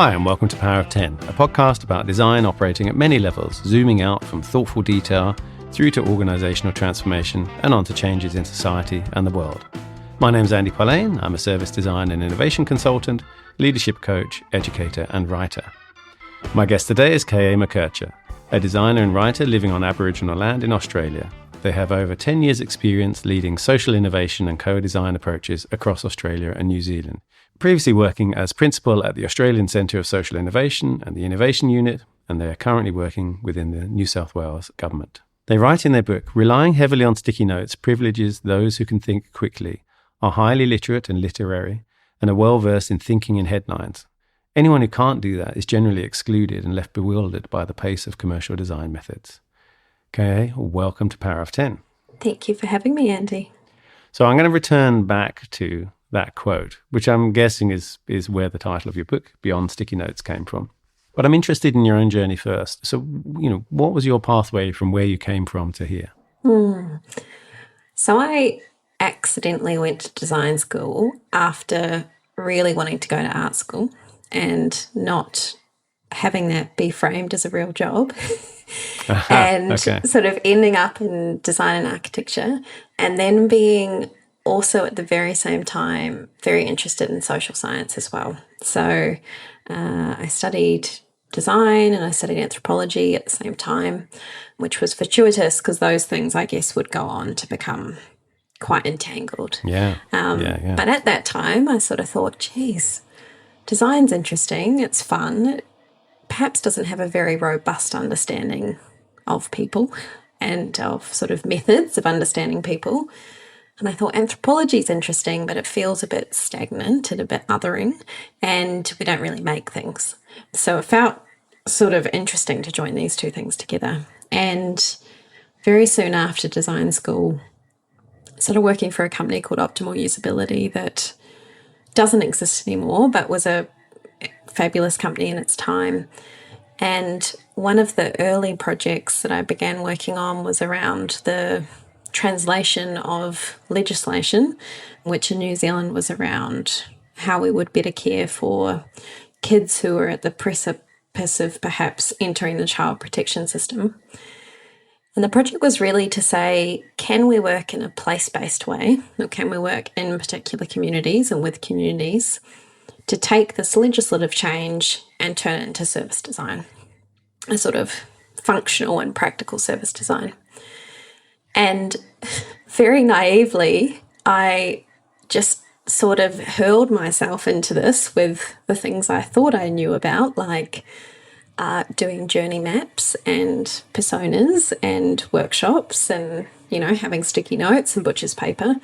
Hi, and welcome to Power of 10, a podcast about design operating at many levels, zooming out from thoughtful detail through to organisational transformation and on to changes in society and the world. My name's Andy Polaine. I'm a service design and innovation consultant, leadership coach, educator and writer. My guest today is McKercher, a designer and writer living on Aboriginal land in Australia. They have over 10 years' experience leading social innovation and co-design approaches across Australia and New Zealand, previously working as principal at the Australian Centre of Social Innovation and the Innovation Unit, and they are currently working within the New South Wales Government. They write in their book, relying heavily on sticky notes privileges those who can think quickly, are highly literate and literary, and are well-versed in thinking in headlines. Anyone who can't do that is generally excluded and left bewildered by the pace of commercial design methods. Okay, welcome to Power of 10. Thank you for having me, Andy. So I'm going to return back to that quote, which I'm guessing is where the title of your book, Beyond Sticky Notes, came from. But I'm interested in your own journey first. So, what was your pathway from where you came from to here? So I accidentally went to design school after really wanting to go to art school and not having that be framed as a real job. And sort of ending up in design and architecture, and then being also at the very same time very interested in social science as well. So I studied design and I studied anthropology at the same time, which was fortuitous because those things, I guess, would go on to become quite entangled. Yeah. But at that time, I sort of thought, geez, design's interesting, it's fun. It perhaps doesn't have a very robust understanding of people and of sort of methods of understanding people. And I thought anthropology is interesting, but it feels a bit stagnant and a bit othering, and we don't really make things. So it felt sort of interesting to join these two things together. And very soon after design school, I started working for a company called Optimal Usability that doesn't exist anymore, but was a fabulous company in its time. And one of the early projects that I began working on was around the translation of legislation, which in New Zealand was around how we would better care for kids who are at the precipice of perhaps entering the child protection system. And the project was really to say, can we work in a place-based way, or can we work in particular communities and with communities to take this legislative change and turn it into service design, a sort of functional and practical service design. And very naively, I just sort of hurled myself into this with the things I thought I knew about, like doing journey maps and personas and workshops and, having sticky notes and butcher's paper.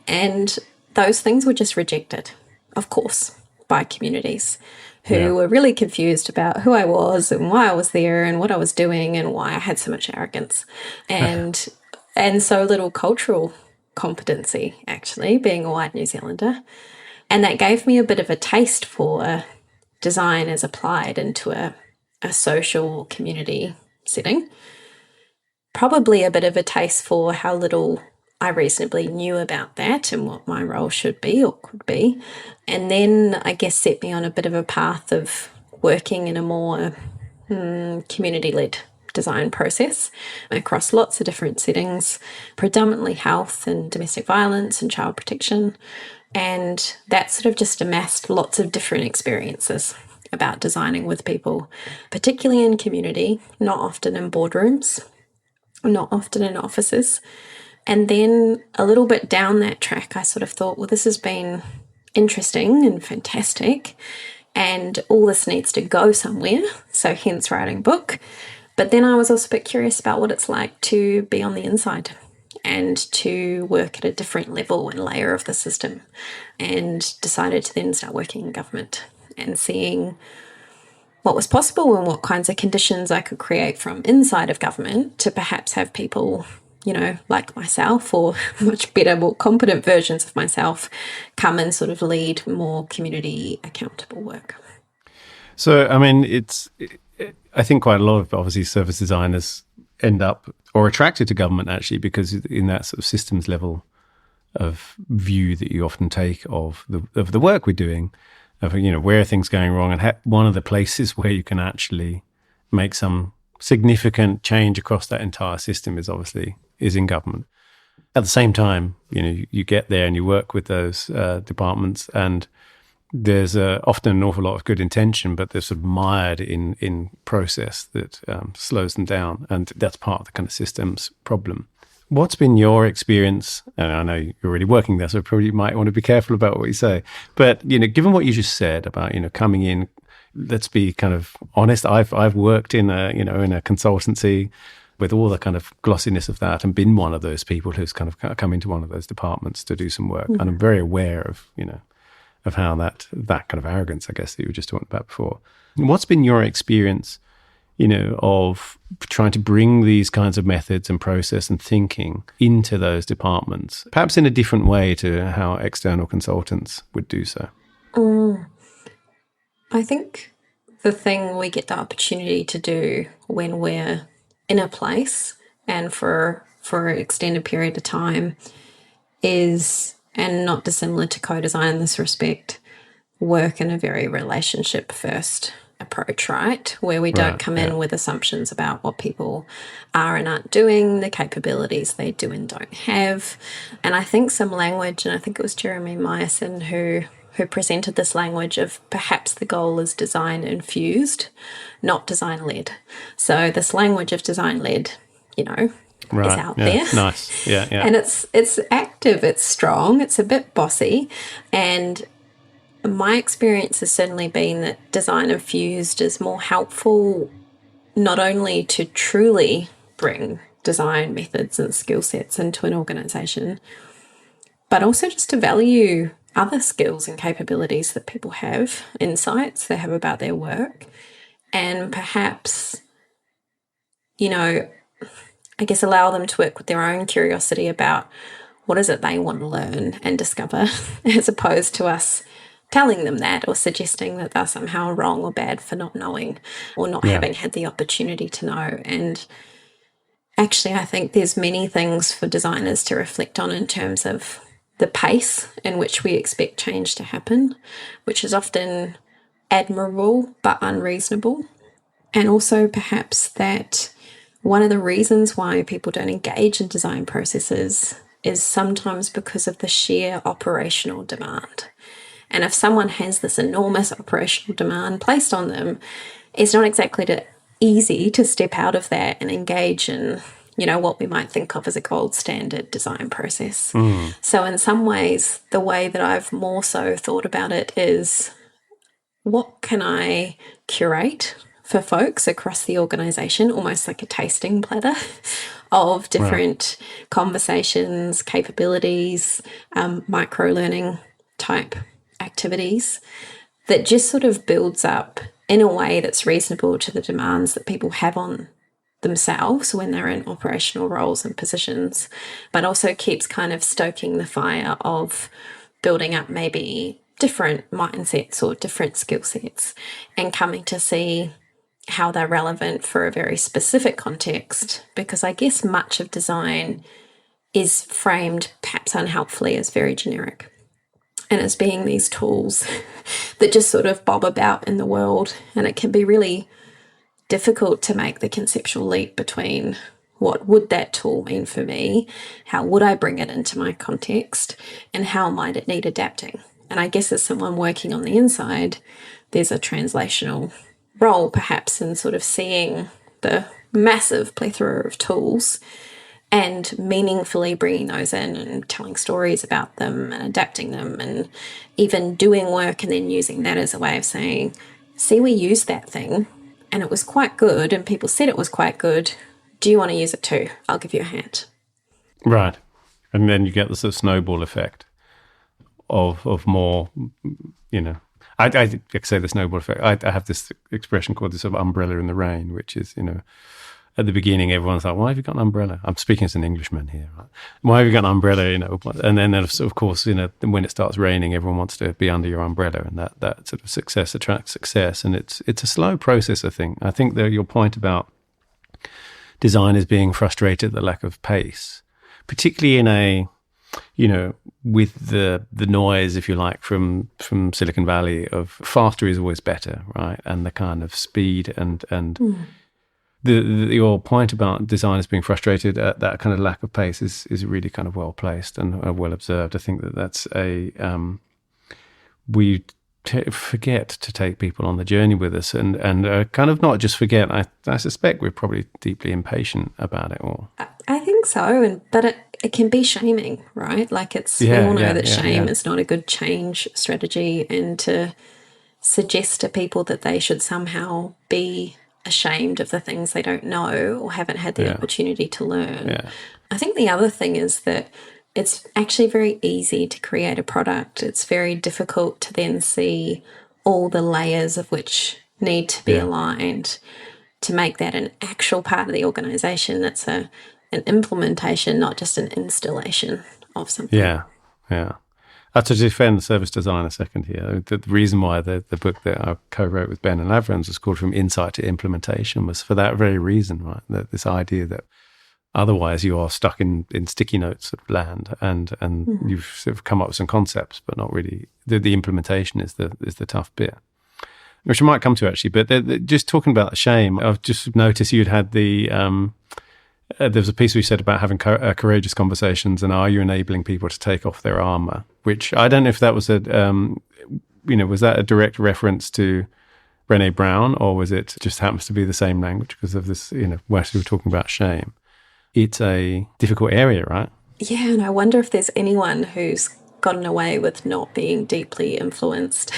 And those things were just rejected, of course, by communities who were really confused about who I was and why I was there and what I was doing and why I had so much arrogance and so little cultural competency, actually, being a white New Zealander. And that gave me a bit of a taste for design as applied into a social community setting. Probably a bit of a taste for how little I reasonably knew about that and what my role should be or could be. And then I guess set me on a bit of a path of working in a more community-led design process across lots of different settings, predominantly health and domestic violence and child protection. And that sort of just amassed lots of different experiences about designing with people, particularly in community, not often in boardrooms, not often in offices. And then a little bit down that track, I sort of thought, well, this has been interesting and fantastic, and all this needs to go somewhere, so hence writing a book. But then I was also a bit curious about what it's like to be on the inside and to work at a different level and layer of the system, and decided to then start working in government and seeing what was possible and what kinds of conditions I could create from inside of government to perhaps have people, like myself or much better, more competent versions of myself come and sort of lead more community accountable work. So, I think quite a lot of obviously service designers end up or attracted to government actually because in that sort of systems level of view that you often take of the work we're doing, of where are things going wrong, and one of the places where you can actually make some significant change across that entire system is in government. At the same time, you get there and you work with those departments, and there's often an awful lot of good intention, but they're sort of mired in process that slows them down, and that's part of the kind of systems problem. What's been your experience? And I know you're already working there, so probably you might want to be careful about what you say. But given what you just said about coming in, let's be kind of honest. I've worked in a consultancy with all the kind of glossiness of that, and been one of those people who's kind of come into one of those departments to do some work, and I'm very aware of of how that kind of arrogance, I guess, that you were just talking about before. What's been your experience, of trying to bring these kinds of methods and process and thinking into those departments, perhaps in a different way to how external consultants would do so? I think the thing we get the opportunity to do when we're in a place and for an extended period of time is, and not dissimilar to co-design in this respect, work in a very relationship-first approach, right? Where we don't come in with assumptions about what people are and aren't doing, the capabilities they do and don't have. And I think some language, and I think it was Jeremy Meyerson who presented this language of perhaps the goal is design-infused, not design-led. So this language of design-led, is out there. Nice. Yeah. And it's active, it's strong, it's a bit bossy. And my experience has certainly been that design infused is more helpful, not only to truly bring design methods and skill sets into an organisation, but also just to value other skills and capabilities that people have, insights they have about their work, and perhaps, I guess allow them to work with their own curiosity about what is it they want to learn and discover, as opposed to us telling them that or suggesting that they're somehow wrong or bad for not knowing or not having had the opportunity to know. And actually, I think there's many things for designers to reflect on in terms of the pace in which we expect change to happen, which is often admirable but unreasonable. And also perhaps that one of the reasons why people don't engage in design processes is sometimes because of the sheer operational demand. And if someone has this enormous operational demand placed on them, it's not exactly easy to step out of that and engage in, what we might think of as a gold standard design process. So in some ways, the way that I've more so thought about it is, what can I curate for folks across the organisation, almost like a tasting platter of different conversations, capabilities, micro-learning type activities that just sort of builds up in a way that's reasonable to the demands that people have on themselves when they're in operational roles and positions, but also keeps kind of stoking the fire of building up maybe different mindsets or different skill sets and coming to see how they're relevant for a very specific context, because I guess much of design is framed perhaps unhelpfully as very generic and as being these tools that just sort of bob about in the world, and it can be really difficult to make the conceptual leap between what would that tool mean for me, how would I bring it into my context, and how might it need adapting. And I guess as someone working on the inside, there's a translational role perhaps in sort of seeing the massive plethora of tools and meaningfully bringing those in and telling stories about them and adapting them and even doing work and then using that as a way of saying, see, we used that thing and it was quite good and people said it was quite good. Do you want to use it too? I'll give you a hand. Right. And then you get the sort of snowball effect of more, I say the snowball effect. I have this expression called the sort of umbrella in the rain, which is, at the beginning, everyone's like, why have you got an umbrella? I'm speaking as an Englishman here, right? Why have you got an umbrella, And then, of course, when it starts raining, everyone wants to be under your umbrella, and that sort of success attracts success. And it's a slow process, I think. I think that your point about designers being frustrated at the lack of pace, particularly in a, with the noise, if you like, from Silicon Valley of faster is always better, right? And the kind of speed and your point about designers being frustrated at that kind of lack of pace is really kind of well placed and well observed. I think that's we forget to take people on the journey with us, and kind of not just forget. I suspect we're probably deeply impatient about it all. I think so, but it can be shaming, right? Like we all know that shame is not a good change strategy, and to suggest to people that they should somehow be ashamed of the things they don't know or haven't had the opportunity to learn. Yeah. I think the other thing is that it's actually very easy to create a product. It's very difficult to then see all the layers of which need to be aligned to make that an actual part of the organisation. It's an implementation, not just an installation of something. Yeah. To defend service design a second here, the reason why the book that I co-wrote with Ben and Lavrans was called From Insight to Implementation was for that very reason, right? That this idea that otherwise you are stuck in sticky notes sort of land, and you've sort of come up with some concepts, but not really. The implementation is the tough bit, which I might come to actually. But just talking about shame, I've just noticed you'd had there was a piece we said about having courageous conversations, and are you enabling people to take off their armor? Which I don't know if that was was that a direct reference to Brené Brown, or was it just happens to be the same language because of this, where we were talking about shame. It's a difficult area, right? Yeah, and I wonder if there's anyone who's gotten away with not being deeply influenced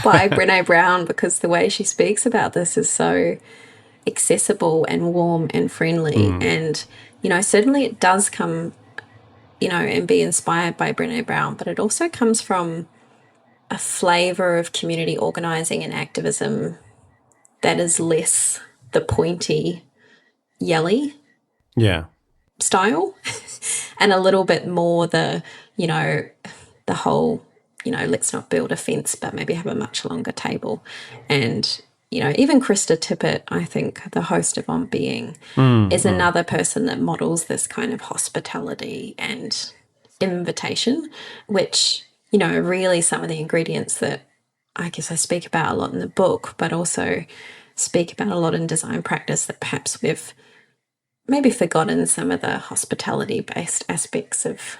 by Brené Brown, because the way she speaks about this is so accessible and warm and friendly. And, certainly it does come, and be inspired by Brené Brown, but it also comes from a flavour of community organising and activism that is less the pointy, yelly style, and a little bit more the whole, let's not build a fence, but maybe have a much longer table. And, even Krista Tippett, I think, the host of On Being, is another person that models this kind of hospitality and invitation, which, are really some of the ingredients that I guess I speak about a lot in the book, but also speak about a lot in design practice, that perhaps we've maybe forgotten some of the hospitality-based aspects of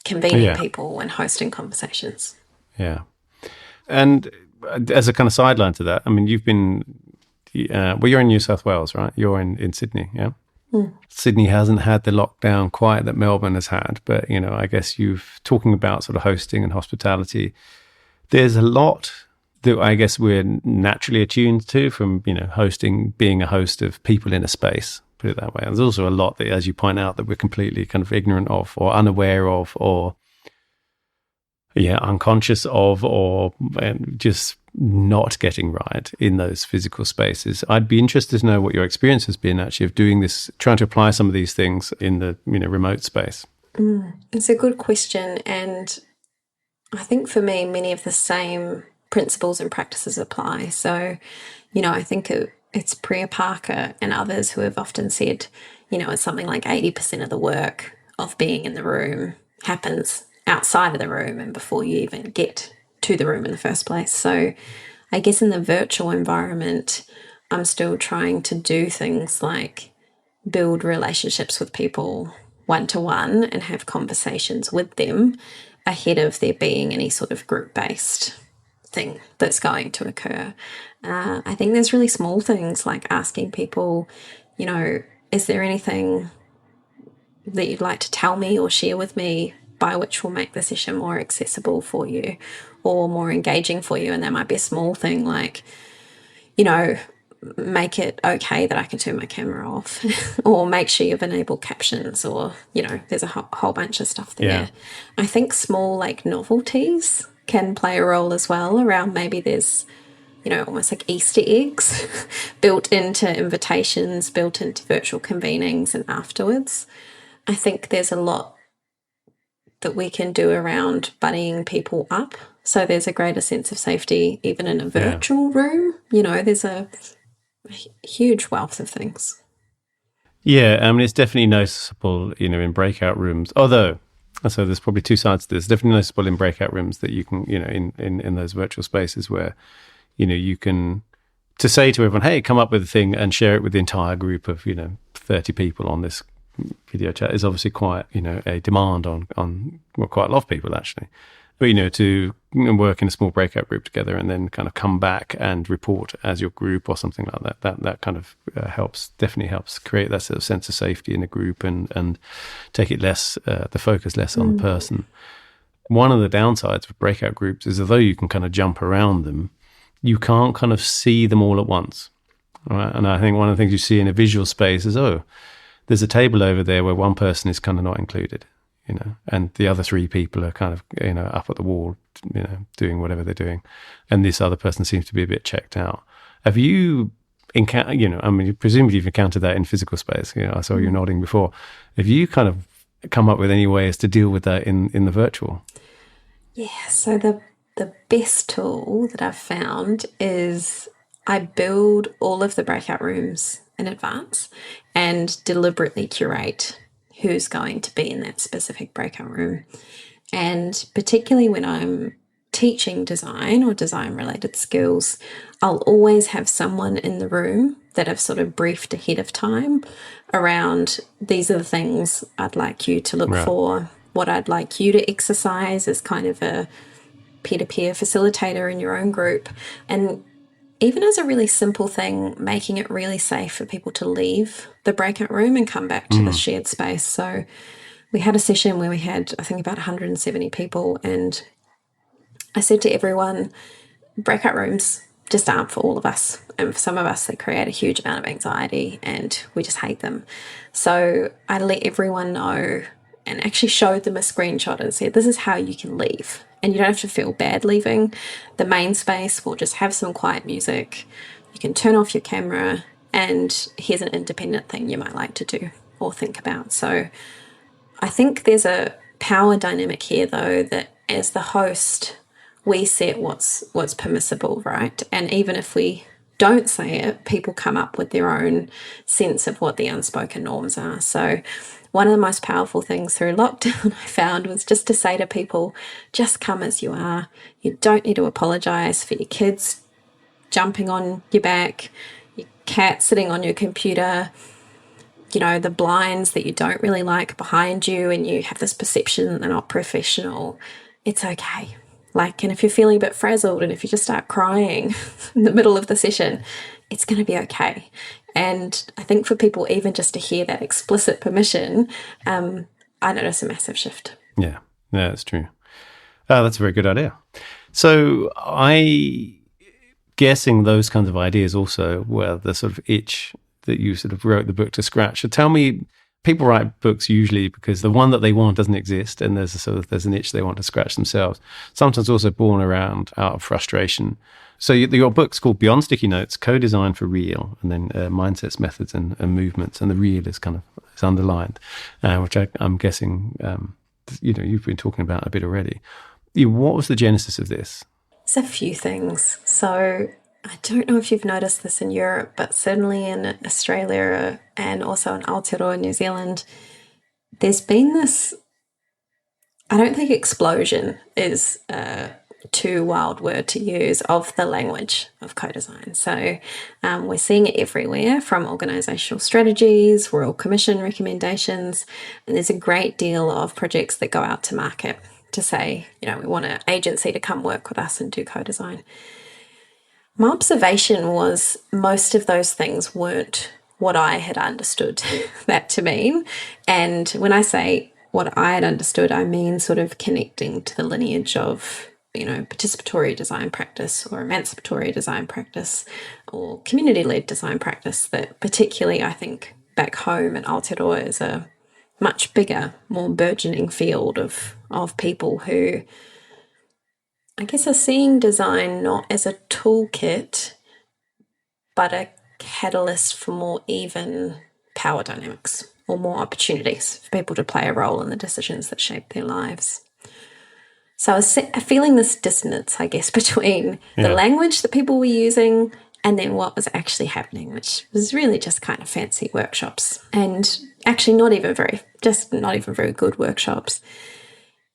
convening people and hosting conversations. Yeah. And as a kind of sideline to that, I mean, you've been, you're in New South Wales, right? You're in Sydney, yeah? Sydney hasn't had the lockdown quite that Melbourne has had, but, I guess talking about sort of hosting and hospitality, there's a lot that I guess we're naturally attuned to from, hosting, being a host of people in a space, put it that way. And there's also a lot that, as you point out, that we're completely kind of ignorant of or unaware of or unconscious of, or just not getting right in those physical spaces. I'd be interested to know what your experience has been actually of doing this, trying to apply some of these things in the remote space. It's a good question, and I think for me many of the same principles and practices apply. So, I think it's Priya Parker and others who have often said, it's something like 80% of the work of being in the room happens outside of the room and before you even get to the room in the first place. So I guess in the virtual environment, I'm still trying to do things like build relationships with people one-to-one and have conversations with them ahead of there being any sort of group-based thing that's going to occur. I think there's really small things like asking people, is there anything that you'd like to tell me or share with me by which will make the session more accessible for you or more engaging for you? And that might be a small thing like, make it okay that I can turn my camera off or make sure you've enabled captions, or, there's a whole bunch of stuff there. Yeah. I think small like novelties can play a role as well around, maybe there's, almost like Easter eggs built into invitations, built into virtual convenings and afterwards. I think there's a lot that we can do around buddying people up, so there's a greater sense of safety even in a virtual room. There's a huge wealth of things. Yeah, I mean, it's definitely noticeable, in breakout rooms. Although And so there's probably two sides to this. Definitely noticeable in breakout rooms that you can, in those virtual spaces where, you can, to say to everyone, hey, come up with a thing and share it with the entire group of, 30 people on this video chat is obviously quite, a demand on quite a lot of people actually. But, to work in a small breakout group together and then kind of come back and report as your group or something like that kind of definitely helps create that sort of sense of safety in a group and take it less, the focus less on the person. One of the downsides of breakout groups is although you can kind of jump around them, you can't kind of see them all at once. Right? And I think one of the things you see in a visual space is, there's a table over there where one person is kind of not included. And the other three people are kind of, up at the wall, doing whatever they're doing. And this other person seems to be a bit checked out. Have you encountered, presumably you've encountered that in physical space. I saw you nodding before. Have you kind of come up with any ways to deal with that in the virtual? Yeah, so the best tool that I've found is I build all of the breakout rooms in advance and deliberately curate who's going to be in that specific breakout room. And particularly when I'm teaching design or design related skills, I'll always have someone in the room that I've sort of briefed ahead of time around these are the things I'd like you to look for, what I'd like you to exercise as kind of a peer-to-peer facilitator in your own group. And even as a really simple thing, making it really safe for people to leave the breakout room and come back to the shared space. So we had a session where we had, I think, about 170 people. And I said to everyone, breakout rooms just aren't for all of us. And for some of us, they create a huge amount of anxiety and we just hate them. So I let everyone know and actually showed them a screenshot and said, this is how you can leave. And you don't have to feel bad leaving. The main space will just have some quiet music. You can turn off your camera and here's an independent thing you might like to do or think about. So I think there's a power dynamic here, though, that as the host, we set what's permissible, right? And even if we don't say it, people come up with their own sense of what the unspoken norms are. So one of the most powerful things through lockdown I found was just to say to people, just come as you are. You don't need to apologise for your kids jumping on your back, your cat sitting on your computer, the blinds that you don't really like behind you and you have this perception that they're not professional. It's okay. And if you're feeling a bit frazzled and if you just start crying in the middle of the session, it's going to be okay. And I think for people even just to hear that explicit permission, I notice a massive shift. Yeah, that's true. That's a very good idea. So guessing those kinds of ideas also were the sort of itch that you sort of wrote the book to scratch. So tell me, people write books usually because the one that they want doesn't exist and there's an itch they want to scratch themselves. Sometimes also born out of frustration. So your book's called Beyond Sticky Notes, Co-Design for Real, and then Mindsets, Methods, and Movements. And the real is is underlined, which I'm guessing, you've been talking about a bit already. What was the genesis of this? It's a few things. So I don't know if you've noticed this in Europe, but certainly in Australia and also in Aotearoa, New Zealand, there's been this, I don't think explosion is too wild word to use, of the language of co-design. So we're seeing it everywhere, from organisational strategies, Royal Commission recommendations, and there's a great deal of projects that go out to market to say, we want an agency to come work with us and do co-design. My observation was most of those things weren't what I had understood that to mean. And when I say what I had understood, I mean sort of connecting to the lineage of participatory design practice or emancipatory design practice or community-led design practice that particularly I think back home in Aotearoa is a much bigger, more burgeoning field of people who I guess are seeing design not as a toolkit but a catalyst for more even power dynamics or more opportunities for people to play a role in the decisions that shape their lives. So I was feeling this dissonance, I guess, between the language that people were using and then what was actually happening, which was really just kind of fancy workshops and actually not even very good workshops.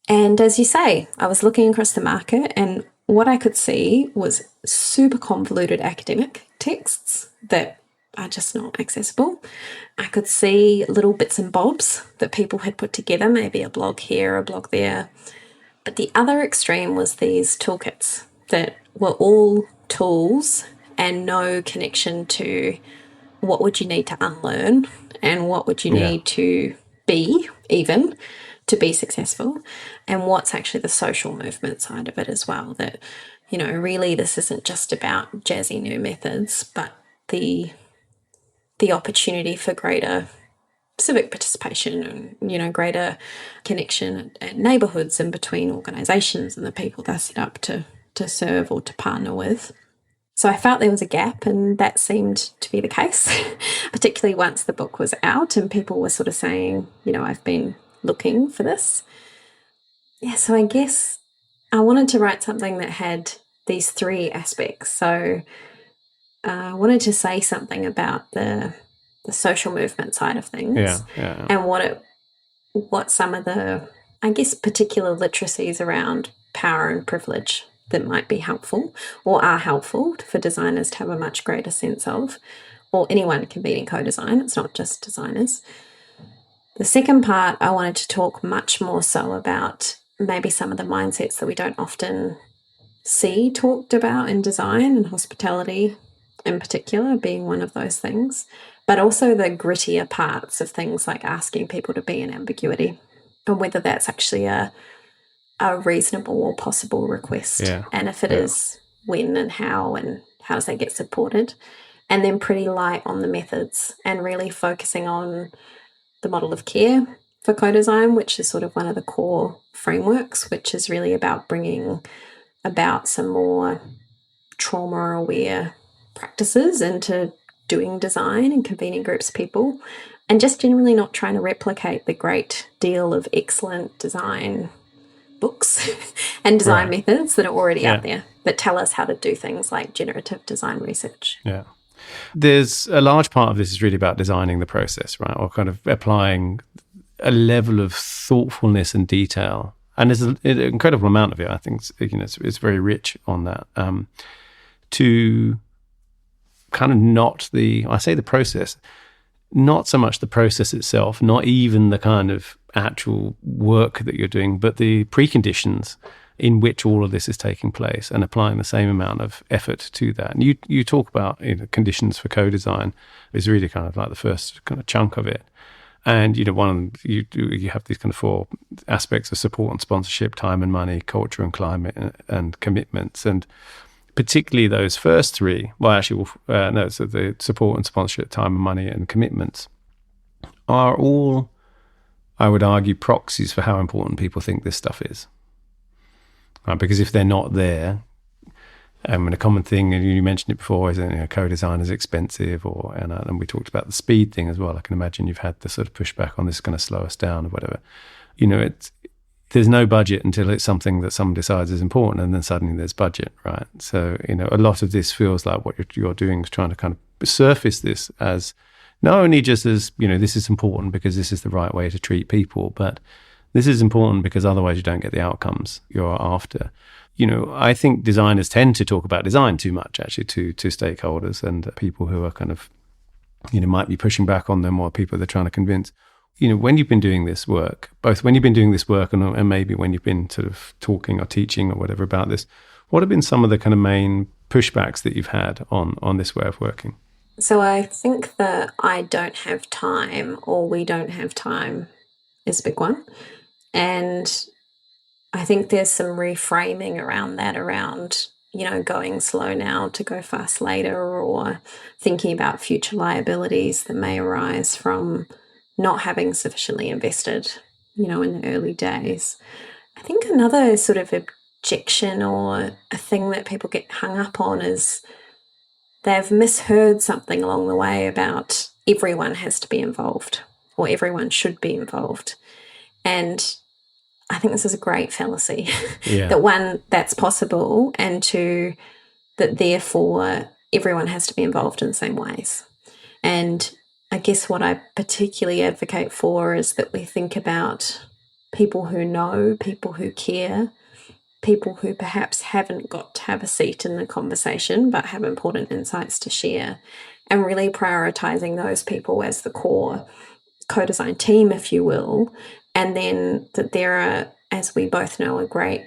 And as you say, I was looking across the market and what I could see was super convoluted academic texts that are just not accessible. I could see little bits and bobs that people had put together, maybe a blog here, a blog there. But the other extreme was these toolkits that were all tools and no connection to what would you need to unlearn and what would you need to be even to be successful, and what's actually the social movement side of it as well, that really this isn't just about jazzy new methods, but the opportunity for greater civic participation and greater connection at neighbourhoods and between organisations and the people they're set up to serve or to partner with. So I felt there was a gap, and that seemed to be the case, particularly once the book was out and people were sort of saying, I've been looking for this. Yeah, so I guess I wanted to write something that had these three aspects. So I wanted to say something about the social movement side of things, and what some of the, I guess, particular literacies around power and privilege that might be helpful or are helpful for designers to have a much greater sense of, or anyone can be in co-design, it's not just designers. The second part, I wanted to talk much more so about maybe some of the mindsets that we don't often see talked about in design, and hospitality in particular being one of those things, but also the grittier parts of things like asking people to be in ambiguity and whether that's actually a reasonable or possible request. And if it is, when and how does that get supported? And then pretty light on the methods and really focusing on the model of care for co-design, which is sort of one of the core frameworks, which is really about bringing about some more trauma-aware practices into doing design and convening groups of people, and just generally not trying to replicate the great deal of excellent design books and design methods that are already out there that tell us how to do things like generative design research. Yeah. There's a large part of this is really about designing the process, right? Or kind of applying a level of thoughtfulness and detail. And there's an incredible amount of it. I think it's very rich on that. To kind of the process, not so much the process itself, not even the kind of actual work that you're doing, but the preconditions in which all of this is taking place, and applying the same amount of effort to that. And you talk about conditions for co-design is really kind of like the first kind of chunk of it. And one of them, you have these kind of four aspects of support and sponsorship: time and money, culture and climate, and commitments. And particularly those first three, so the support and sponsorship, time and money, and commitments are all, I would argue, proxies for how important people think this stuff is. Because if they're not there, and a common thing, and you mentioned it before, is that co-design is expensive, and we talked about the speed thing as well. I can imagine you've had the sort of pushback on this is going to slow us down or whatever. There's no budget until it's something that someone decides is important, and then suddenly there's budget, right? So, a lot of this feels like what you're doing is trying to kind of surface this as not only just as, this is important because this is the right way to treat people, but this is important because otherwise you don't get the outcomes you're after. I think designers tend to talk about design too much, actually, to stakeholders and people who are kind of, might be pushing back on them, or people they're trying to convince. When you've been doing this work, both when you've been doing this work and maybe when you've been sort of talking or teaching or whatever about this, what have been some of the kind of main pushbacks that you've had on this way of working? So I think that I don't have time, or we don't have time, is a big one. And I think there's some reframing around that, around, going slow now to go fast later, or thinking about future liabilities that may arise from not having sufficiently invested, in the early days. I think another sort of objection or a thing that people get hung up on is they've misheard something along the way about everyone has to be involved or everyone should be involved. And I think this is a great fallacy. That one, that's possible, and two, that therefore everyone has to be involved in the same ways. And I guess what I particularly advocate for is that we think about people who know, people who care, people who perhaps haven't got to have a seat in the conversation but have important insights to share, and really prioritising those people as the core co-design team, if you will. And then that there are, as we both know, a great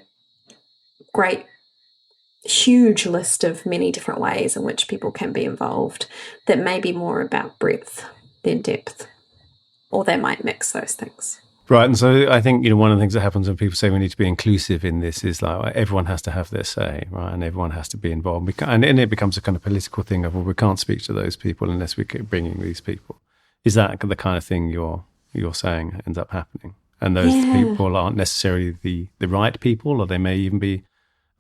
huge list of many different ways in which people can be involved that may be more about breadth than depth, or they might mix those things. Right. And so I think, one of the things that happens when people say we need to be inclusive in this is like everyone has to have their say, right? And everyone has to be involved. And it becomes a kind of political thing of, well, we can't speak to those people unless we keep bringing these people. Is that the kind of thing you're saying ends up happening? And those people aren't necessarily the right people, or they may even be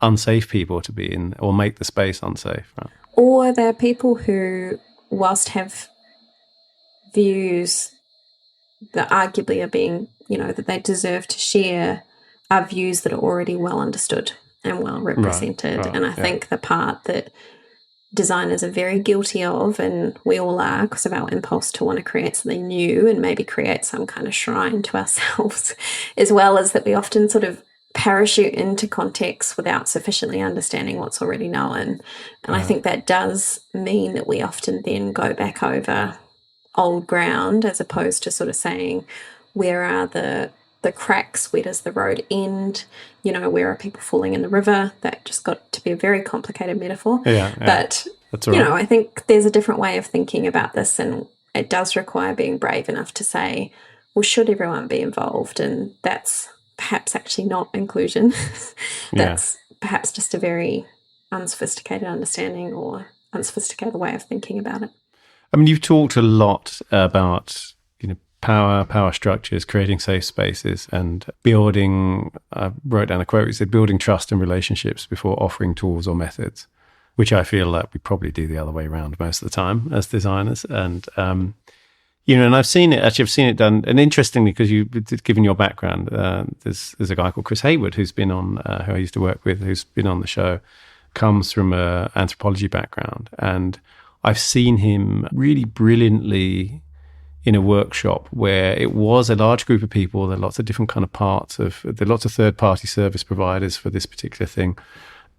unsafe people to be in, or make the space unsafe. Right? Or they're people who, whilst have views that arguably are being, that they deserve to share, are views that are already well understood and well represented. Right. And I think the part that designers are very guilty of, and we all are because of our impulse to want to create something new and maybe create some kind of shrine to ourselves, as well as that we often sort of parachute into context without sufficiently understanding what's already known. And I think that does mean that we often then go back over old ground, as opposed to sort of saying, where are the cracks, where does the road end, where are people falling in the river? That just got to be a very complicated metaphor. But that's all right. I think there's a different way of thinking about this, and it does require being brave enough to say, well, should everyone be involved? And that's perhaps actually not inclusion. That's perhaps just a very unsophisticated understanding or unsophisticated way of thinking about it. I mean, you've talked a lot about, power structures, creating safe spaces, and building, I wrote down a quote, you said, building trust and relationships before offering tools or methods, which I feel like we probably do the other way around most of the time as designers. And, and I've seen it done. And interestingly, because given your background, there's a guy called Chris Hayward who's been on, who I used to work with, who's been on the show, comes from an anthropology background. And I've seen him really brilliantly in a workshop where it was a large group of people. There are lots of different kind of parts there are lots of third-party service providers for this particular thing.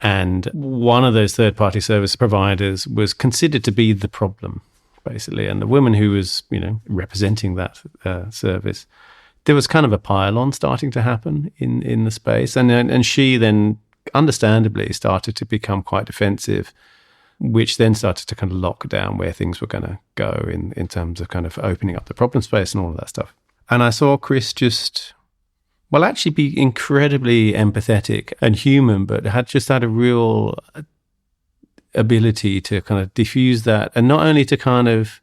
And one of those third-party service providers was considered to be the problem, basically. And the woman who was, representing that service, there was kind of a pile-on starting to happen in the space. And she then, understandably, started to become quite defensive, which then started to kind of lock down where things were going to go in terms of kind of opening up the problem space and all of that stuff. And I saw Chris actually be incredibly empathetic and human, but had a real ability to kind of diffuse that, and not only to kind of,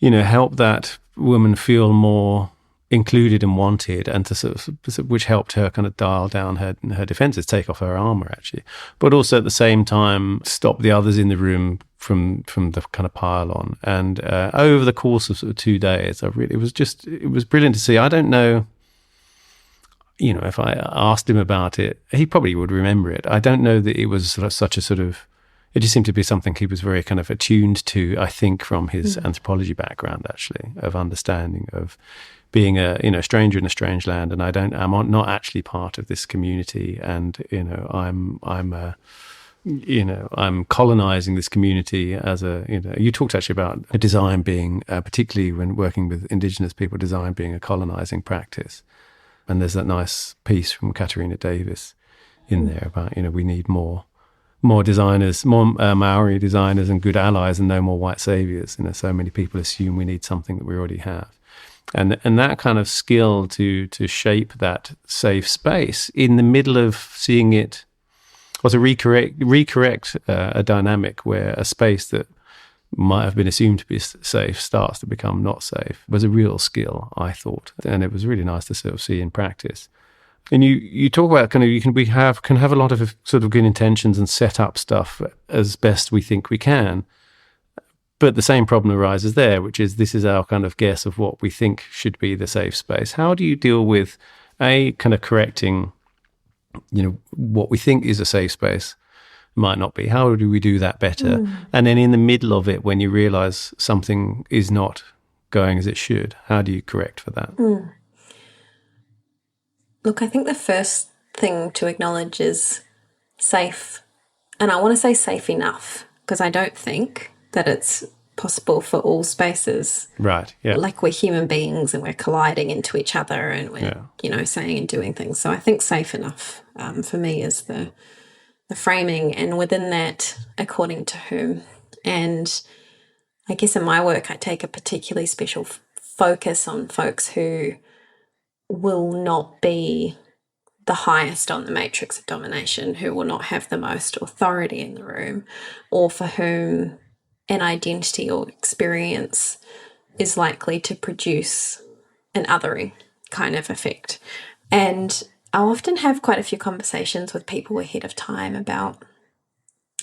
help that woman feel more included and wanted, and to sort of, which helped her kind of dial down her defenses, take off her armor actually, but also at the same time stop the others in the room from the kind of pile on. And over the course of sort of 2 days, it was brilliant to see. I don't know, if I asked him about it, he probably would remember it. I don't know that it was such a sort of, it just seemed to be something he was very kind of attuned to, I think, from his anthropology background, actually, of understanding of being a stranger in a strange land, and I'm not actually part of this community, and I'm colonizing this community as you talked actually about a design being, particularly when working with Indigenous people, design being a colonizing practice. And there's that nice piece from Katarina Davis in there about, we need more designers, more Maori designers and good allies, and no more white saviors. So many people assume we need something that we already have. And that kind of skill to shape that safe space in the middle of seeing it, or to recorrect a dynamic where a space that might have been assumed to be safe starts to become not safe, was a real skill, I thought. And it was really nice to sort of see in practice. And you talk about kind of, we can have a lot of sort of good intentions and set up stuff as best we think we can. But the same problem arises there, which is this is our kind of guess of what we think should be the safe space. How do you deal with kind of correcting, what we think is a safe space might not be? How do we do that better? And then in the middle of it, when you realize something is not going as it should, how do you correct for that? Look, I think the first thing to acknowledge is safe. And I want to say safe enough, because I don't think that it's possible for all spaces. Right. Yeah. Like, we're human beings and we're colliding into each other and we're, saying and doing things. So I think safe enough for me is the framing, and within that, according to whom. And I guess in my work, I take a particularly special focus on folks who will not be the highest on the matrix of domination, who will not have the most authority in the room, or for whom an identity or experience is likely to produce an othering kind of effect. And I'll often have quite a few conversations with people ahead of time about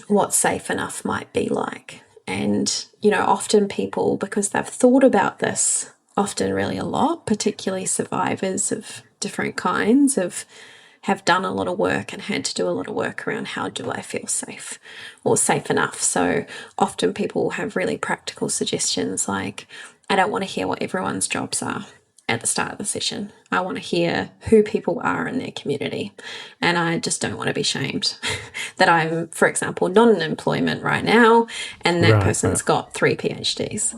what safe enough might be like. And, often people, because they've thought about this often really a lot, particularly survivors of different kinds, have done a lot of work and had to do a lot of work around how do I feel safe or safe enough. So often people have really practical suggestions like, I don't want to hear what everyone's jobs are at the start of the session. I want to hear who people are in their community. And I just don't want to be shamed that I'm, for example, not in employment right now and that person's got 3 PhDs.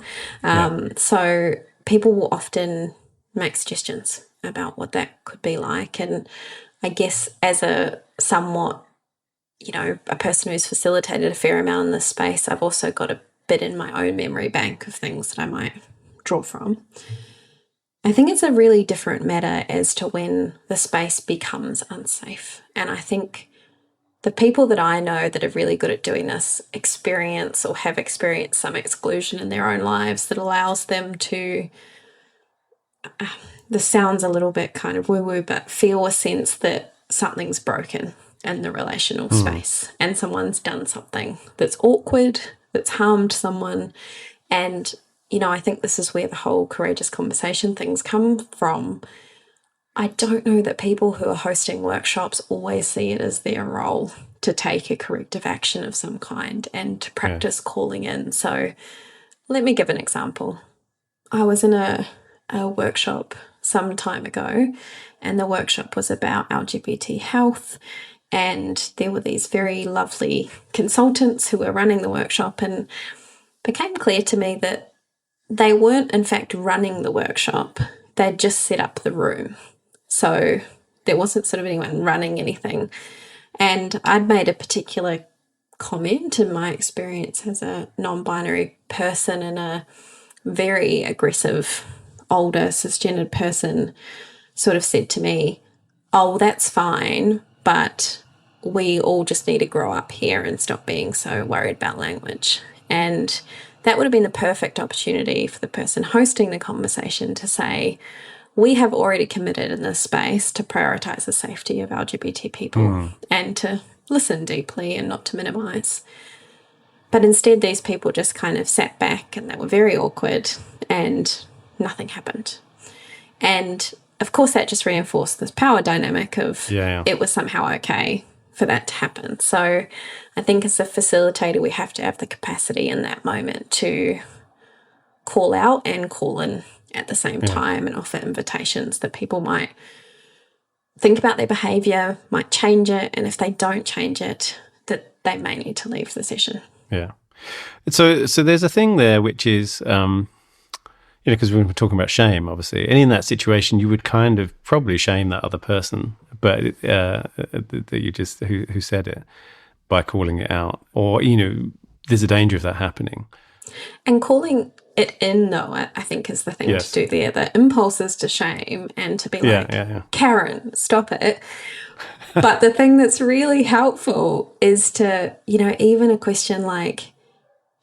So people will often make suggestions about what that could be like. And I guess as a somewhat, a person who's facilitated a fair amount in this space, I've also got a bit in my own memory bank of things that I might draw from. I think it's a really different matter as to when the space becomes unsafe. And I think the people that I know that are really good at doing this experience or have experienced some exclusion in their own lives that allows them to, this sounds a little bit kind of woo-woo, but feel a sense that something's broken in the relational space and someone's done something that's awkward, that's harmed someone. And I think this is where the whole courageous conversation things come from. I don't know that people who are hosting workshops always see it as their role to take a corrective action of some kind and to practice calling in. So let me give an example. I was in a workshop some time ago, and the workshop was about LGBT health. And there were these very lovely consultants who were running the workshop, and it became clear to me that they weren't, in fact, running the workshop. They'd just set up the room. So there wasn't sort of anyone running anything. And I'd made a particular comment in my experience as a non-binary person, and a very aggressive, older, cisgendered person sort of said to me, oh, that's fine, but we all just need to grow up here and stop being so worried about language. And that would have been the perfect opportunity for the person hosting the conversation to say, we have already committed in this space to prioritise the safety of LGBT people and to listen deeply and not to minimise. But instead, these people just kind of sat back and they were very awkward and nothing happened. And of course, that just reinforced this power dynamic of it was somehow okay for that to happen. So I think as a facilitator, we have to have the capacity in that moment to call out and call in at the same time and offer invitations that people might think about their behaviour, might change it, and if they don't change it, that they may need to leave the session. Yeah. So there's a thing there which is, because we were talking about shame, obviously, and in that situation, you would kind of probably shame that other person, but that you just who said it by calling it out, or there's a danger of that happening. And calling it in, though, I think is the thing to do there. The impulse is to shame and to be like, Karen, stop it. But the thing that's really helpful is to, even a question like,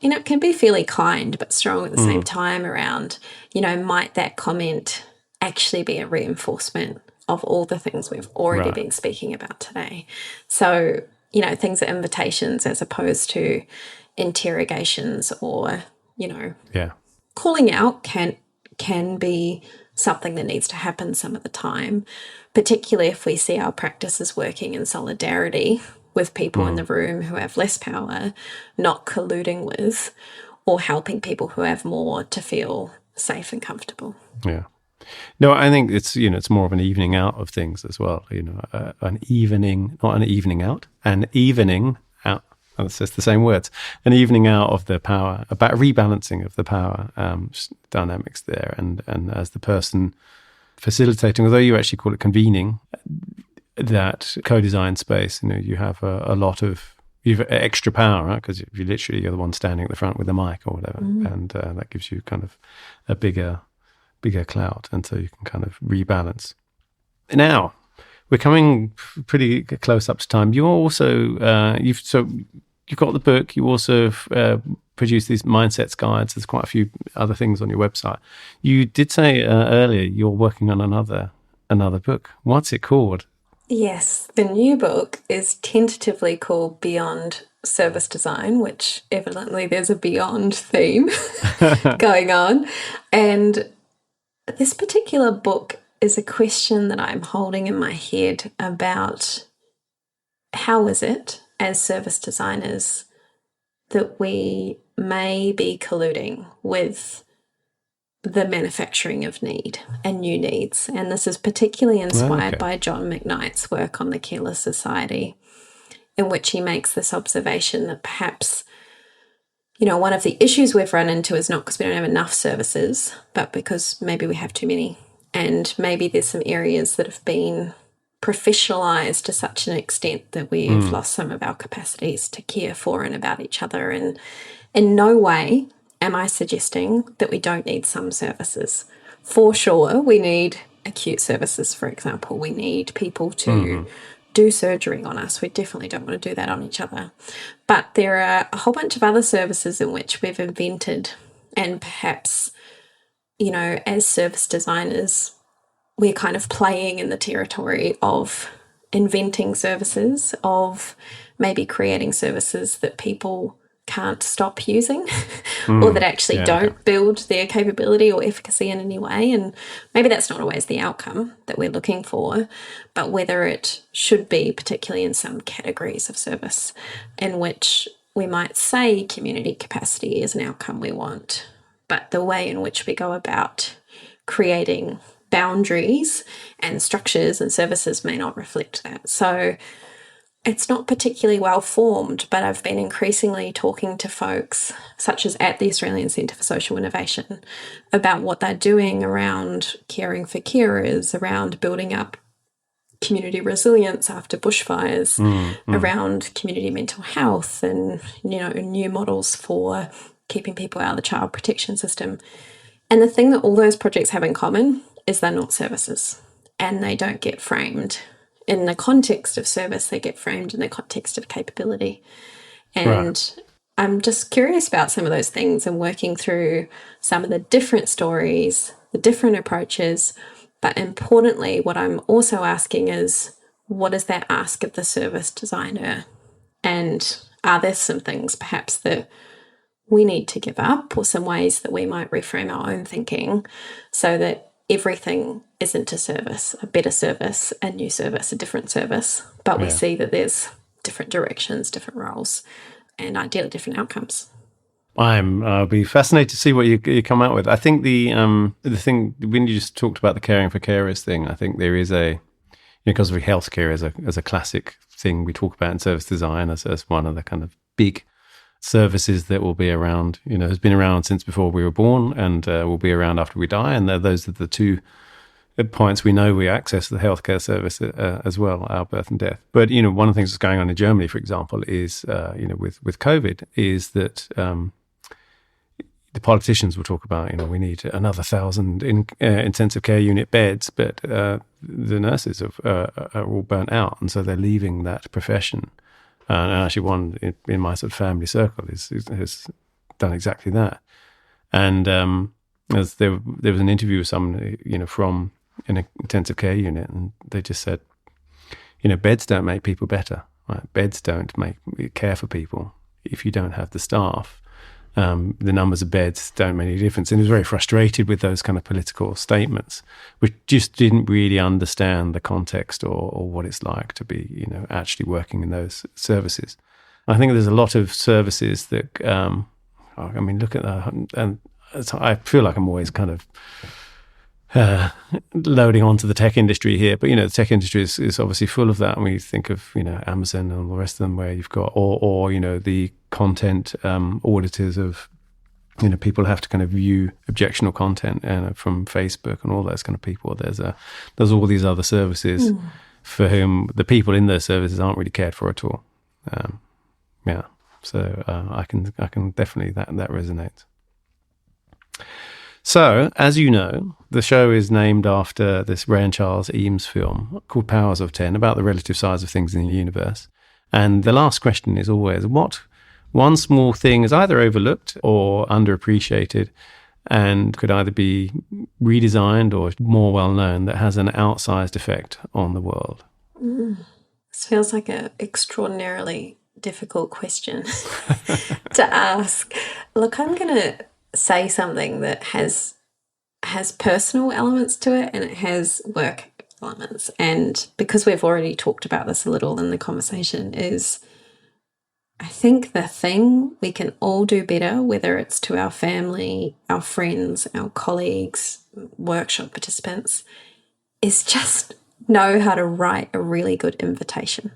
it can be fairly kind but strong at the same time around, might that comment actually be a reinforcement of all the things we've already been speaking about today? So, things are invitations as opposed to interrogations or, calling out can be something that needs to happen some of the time, particularly if we see our practices working in solidarity with people in the room who have less power, not colluding with or helping people who have more to feel safe and comfortable. Yeah. No, I think it's more of an evening out of things as well. An evening, not an evening out, an evening out. It's just the same words. An evening out of the power, about rebalancing of the power dynamics there, and as the person facilitating, although you actually call it convening, that co-design space. You have a lot of you've extra power, right? Because you're the one standing at the front with the mic or whatever, and that gives you kind of a bigger clout, and so you can kind of rebalance. Now we're coming pretty close up to time. You also you've got the book. You also produce these mindsets guides. There's quite a few other things on your website. You did say earlier you're working on another book. What's it called? Yes, the new book is tentatively called Beyond Service Design, which evidently there's a beyond theme going on. And this particular book is a question that I'm holding in my head about how is it as service designers that we may be colluding with the manufacturing of need and new needs. And this is particularly inspired by John McKnight's work on the Careless Society, in which he makes this observation that perhaps, one of the issues we've run into is not because we don't have enough services, but because maybe we have too many. And maybe there's some areas that have been professionalized to such an extent that we've lost some of our capacities to care for and about each other. And in no way am I suggesting that we don't need some services. For sure, we need acute services, for example. We need people to do surgery on us. We definitely don't want to do that on each other. But there are a whole bunch of other services in which we've invented, and perhaps, as service designers, we're kind of playing in the territory of inventing services, of maybe creating services that people can't stop using or that actually don't build their capability or efficacy in any way. And maybe that's not always the outcome that we're looking for, but whether it should be, particularly in some categories of service, in which we might say community capacity is an outcome we want, but the way in which we go about creating boundaries and structures and services may not reflect that. So it's not particularly well formed, but I've been increasingly talking to folks, such as at the Australian Centre for Social Innovation, about what they're doing around caring for carers, around building up community resilience after bushfires, around community mental health, and new models for keeping people out of the child protection system. And the thing that all those projects have in common is they're not services, and they don't get framed in the context of service. They get framed in the context of capability. And I'm just curious about some of those things and working through some of the different stories, the different approaches. But importantly, what I'm also asking is, what is that ask of the service designer? And are there some things perhaps that we need to give up, or some ways that we might reframe our own thinking so that everything isn't a service, a better service, a new service, a different service, but we see that there's different directions, different roles, and ideally different outcomes. I'll be fascinated to see what you come out with. I think the thing, when you just talked about the caring for carers thing, I think there is because of healthcare as a classic thing we talk about in service design as one of the kind of big services that will be around, has been around since before we were born and will be around after we die. And those are the two points we know we access the healthcare service as well, our birth and death. But, one of the things that's going on in Germany, for example, is, with COVID, is that the politicians will talk about, we need another 1,000 intensive care unit beds, but the nurses are all burnt out. And so they're leaving that profession. And actually one in my sort of family circle has done exactly that. And as there was an interview with someone, from an intensive care unit, and they just said, beds don't make people better, right? Beds don't care for people if you don't have the staff. The numbers of beds don't make any difference. And he was very frustrated with those kind of political statements, which just didn't really understand the context or what it's like to be, actually working in those services. I think there's a lot of services that, look at that, and I feel like I'm always kind of loading onto the tech industry here, but the tech industry is obviously full of that. And we think of Amazon and all the rest of them, where you've got or the content auditors of people have to kind of view objectionable content from Facebook and all those kind of people. There's all these other services for whom the people in those services aren't really cared for at all. So I can definitely that resonates. So, as you know, the show is named after this Ray and Charles Eames film called Powers of 10, about the relative size of things in the universe. And the last question is always, what one small thing is either overlooked or underappreciated and could either be redesigned or more well-known that has an outsized effect on the world? This feels like an extraordinarily difficult question to ask. Look, I'm going to say something that has personal elements to it and it has work elements. And because we've already talked about this a little in the conversation, is I think the thing we can all do better, whether it's to our family, our friends, our colleagues, workshop participants, is just know how to write a really good invitation.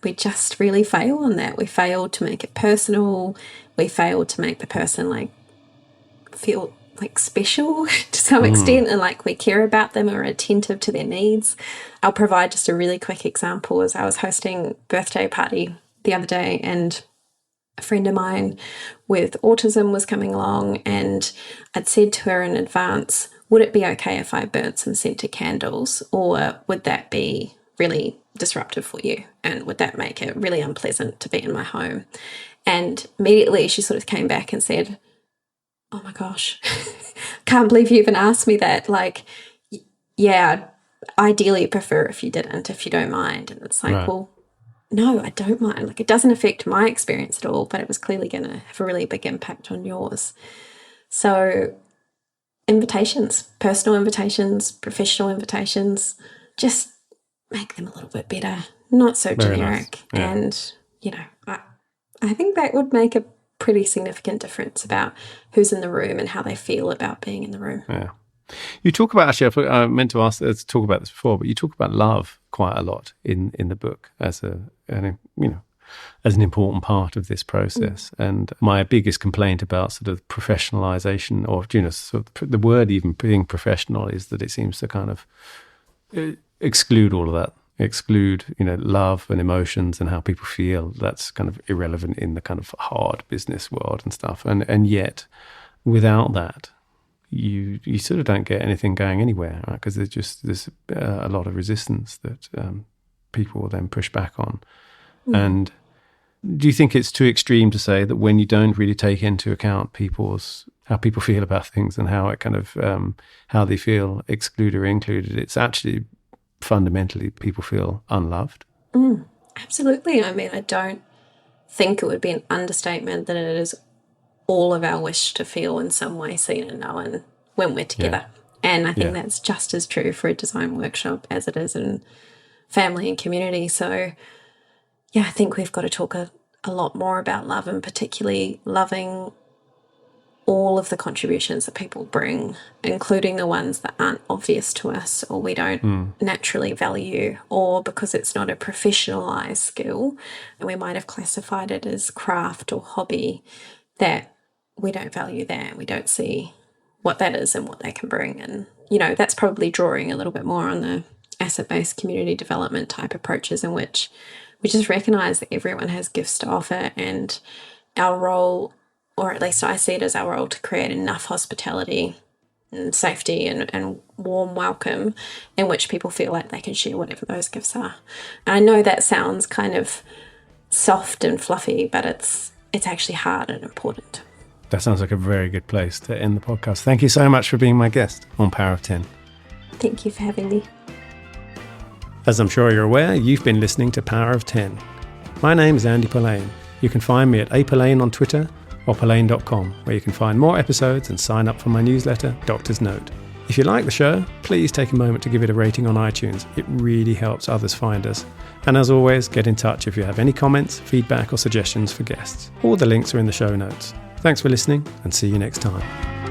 We just really fail on that. We fail to make it personal. We fail to make the person feel special to some extent and we care about them or attentive to their needs. I'll provide just a really quick example. As I was hosting a birthday party the other day, and a friend of mine with autism was coming along, and I'd said to her in advance, would it be okay if I burnt some scented candles, or would that be really disruptive for you, and would that make it really unpleasant to be in my home? And immediately she sort of came back and said, oh my gosh, can't believe you even asked me that. Yeah, I'd ideally prefer if you didn't, if you don't mind. And it's right. Well, no, I don't mind. It doesn't affect my experience at all, but it was clearly going to have a really big impact on yours. So invitations, personal invitations, professional invitations, just make them a little bit better, not so very generic. Nice. Yeah. And, I think that would make a pretty significant difference about who's in the room and how they feel about being in the room. Yeah. You talk about, actually, I meant to talk about this before, but you talk about love quite a lot in the book as an important part of this process. And my biggest complaint about sort of professionalization, or sort of the word even being professional, is that it seems to kind of exclude all of that. Exclude, love and emotions and how people feel. That's kind of irrelevant in the kind of hard business world and stuff. And yet, without that, you sort of don't get anything going anywhere, right? Because there's a lot of resistance that people will then push back on. And do you think it's too extreme to say that when you don't really take into account how people feel about things and how it kind of how they feel excluded or included, it's actually fundamentally people feel unloved? Absolutely. I mean, I don't think it would be an understatement that it is all of our wish to feel in some way seen and known when we're together. Yeah. And I think that's just as true for a design workshop as it is in family and community. So, I think we've got to talk a lot more about love, and particularly loving all of the contributions that people bring, including the ones that aren't obvious to us or we don't naturally value, or because it's not a professionalized skill and we might have classified it as craft or hobby, that we don't value that. We don't see what that is and what they can bring. And, that's probably drawing a little bit more on the asset-based community development type approaches, in which we just recognize that everyone has gifts to offer, and our role, or at least I see it as our role, to create enough hospitality and safety and warm welcome in which people feel like they can share whatever those gifts are. And I know that sounds kind of soft and fluffy, but it's actually hard and important. That sounds like a very good place to end the podcast. Thank you so much for being my guest on Power of 10. Thank you for having me. As I'm sure you're aware, you've been listening to Power of 10. My name is Andy Polaine. You can find me at apolaine on Twitter, or Polaine.com, where you can find more episodes and sign up for my newsletter, Doctor's Note. If you like the show, please take a moment to give it a rating on iTunes. It really helps others find us. And as always, get in touch if you have any comments, feedback, or suggestions for guests. All the links are in the show notes. Thanks for listening, and see you next time.